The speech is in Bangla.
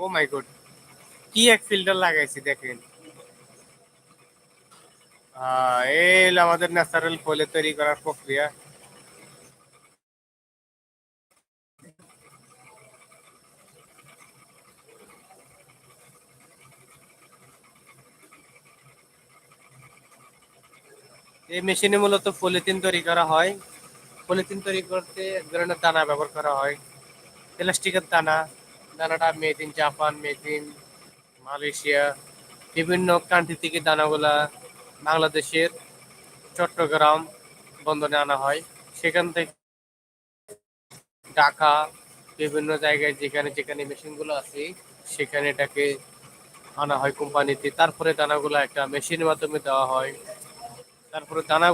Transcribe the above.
ও মাই গড, কি এক ফিল্টার লাগাইছি দেখেন। এই হলো আমাদের ন্যাচারাল ফলে তৈরি করার প্রক্রিয়া। এই মেশিনে মূলত পলিথিন তৈরি করা হয়। পলিথিন তৈরি করতে এক ধরনের দানা ব্যবহার করা হয়, প্লাস্টিকের দানা। দানাটা made in Japan, made in Malaysia, বিভিন্ন কান্ট্রি থেকে দানাগুলা বাংলাদেশের চট্টগ্রাম বন্দরে আনা হয়। সেখান থেকে ঢাকা, বিভিন্ন জায়গায় যেখানে যেখানে মেশিনগুলো আছে সেখানে এটাকে আনা হয় কোম্পানিতে। তারপরে দানাগুলো একটা মেশিনের মাধ্যমে দেওয়া হয়। তারপরে দানা